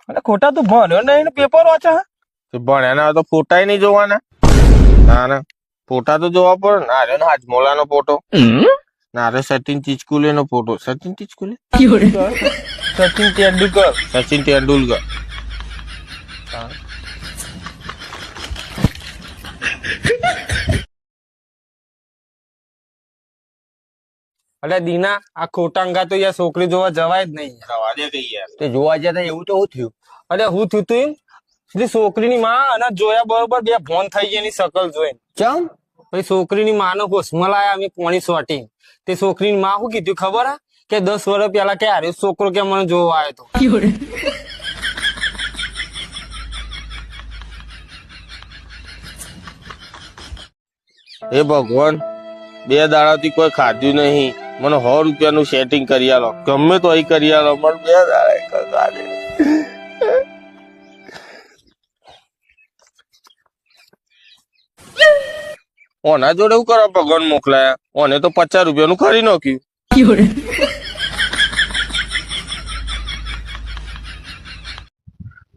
અને ખોટા તું ભણ્યો નહીં પેપર વાંચે ભણ્યા તો ફોટા નહીં જોવાના. ના ફોટા તો જોવા પડે. ના રે હાજમોલા નો ફોટો, ના રે સચિન ચીચકુલે નો ફોટો. સચિન ચીચકુલે, સચિન તેંડુલકર. સચિન તેંડુલકર. અરે દીના, આ ખોટા અંગા તો યાર છોકરી જોવા જવાય જ નહીં. રવા દે કઈ યાર. તે જોવા જતા એવું તો શું થયું? અરે હું થયું તું એમ, પેલી છોકરીની માં અને જોયા બરોબર બે ભોન થઈ ગયા એની શકલ જોઈને. ચમ પછી છોકરીની માનો હોશમાં લાયા અમે પોણી સોટી. તે છોકરીની માં શું કીધું ખબર હે કે 10 વર્ષ પહેલા કે અરે છોકરો કે મને જોવા આવ્યો હતો. હે ભગવાન, 2 દાડાથી કોઈ ખાધું નહીં. મને 100 રૂપિયાનું સેટિંગ કરી આલો, ગમે તો અહીં કરી આલો. મને 2 દાડા ખાધે. ઓના જોડે એવું કરવા ભગવાન મોકલાયા? ઓને તો 50 રૂપિયાનું ખરી નાખ્યું.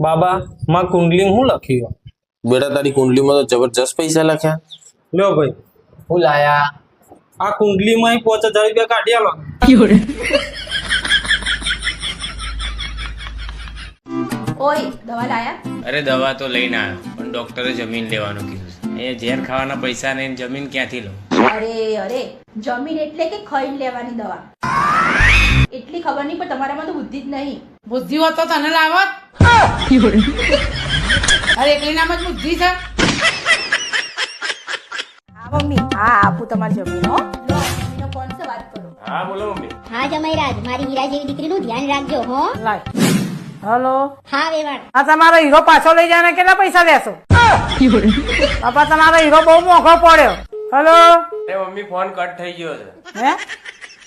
બાબા, માં કુંડલી હું લખ્યું? બેટા તારી કુંડલીમાં તો જબરજસ્ત પૈસા લખ્યા. લ્યો ભાઈ, હું લાયા આ કુંડલીમાં 5000 રૂપિયા કાઢી આલો. ઓય દવા લાયા? અરે દવા તો લઈને આવ્યો, પણ ડોક્ટરે જમીન લેવાનું કીધું છે. એ ઝેર ખાવાના પૈસા ને જમીન ક્યાંથી લઉં? અરે જમીન એટલે કે ખાઈને લેવાની દવા. એટલી ખબર નહીં, પણ તમારામાં તો બુદ્ધિ જ નહીં. બુદ્ધિ હોત તો તને લાવત. અરે એકલી નામ જ બુદ્ધિ છે. હા મમ્મી, હા આપું તમારી જમીન. હો લો, જમીનનો કોણ સે વાત કરો? હા બોલો મમ્મી. હા જમાઈરાજ, મારી હીરા જેવી દીકરીનું ધ્યાન રાખજો હો. લાય. હલો. હા વેવાણ. આ તમારો હીરો પાછો લઈ જાય કેટલા પૈસા લેશો? બાપા તમારો હીરો બહુ મોંઘો પડ્યો. હલો. એ મમ્મી ફોન કટ થઈ ગયો છે. હે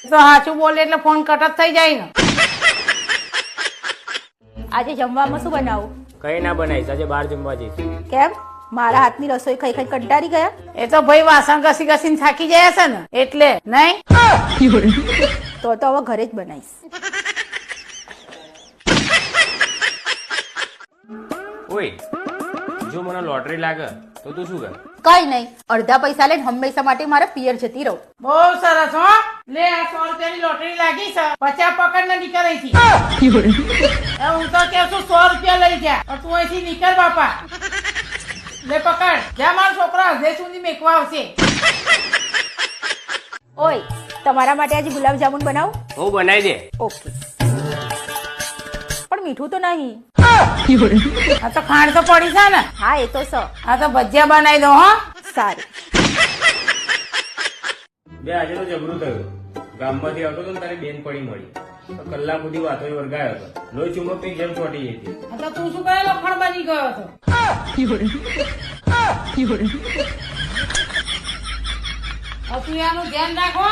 તો સાચું બોલે એટલે ફોન કટ જ થઈ જાય ને. આજે જમવામાં શું બનાવું? કઈ ના બનાવીશ, આજે બહાર જમવા જઈશું. કેમ, મારા હાથની રસોઈ ખાઈ ખાઈ કંટાળી ગયા? એ તો ભાઈ વાસણ ઘસી ઘસીને થાકી જાય છે ને એટલે નહીં. તો હવે ઘરે જ બનાવીશ. ઓય, જો મને લોટરી લાગે તો તું શું કર? કઈ નહીં, અડધા પૈસા લઈને હંમેશા માટે મારા પિયર જતી રહું. બહુ સરસ હો. લે આ 100 રૂપિયાની લોટરી લાગી છે, 50 પકડ ને નીકળ અહીંથી. હું તો કેવું છું 100 રૂપિયા લઈ જા, તું અહીંથી નીકળ બાપા. લે પકડ, જા મારો છોકરા હજે સુધી મેકવા આવશે. ઓય, તમારા માટે આજે ગુલાબ જામુન બનાવું? હું બનાવી દે. ઓકે, પણ મીઠું તો નહીં. આ તો ખાંડ તો પડી છે ને? હા એ તો સ. આ તો ભજીયા બનાવી દો હો. સારું. બે આજે તો જબરું થયું. ગામમાંથી આવતો તો ને તારી બેન પડી મળી તો કલાક સુધી વાતો વર્ગાયો હતો. લોહી ચુંબક ની જેમ ચોટી ગઈ હતી. આ તો તું શું કરે લખણ બની ગયો હતો? તું એનું ધ્યાન રાખો.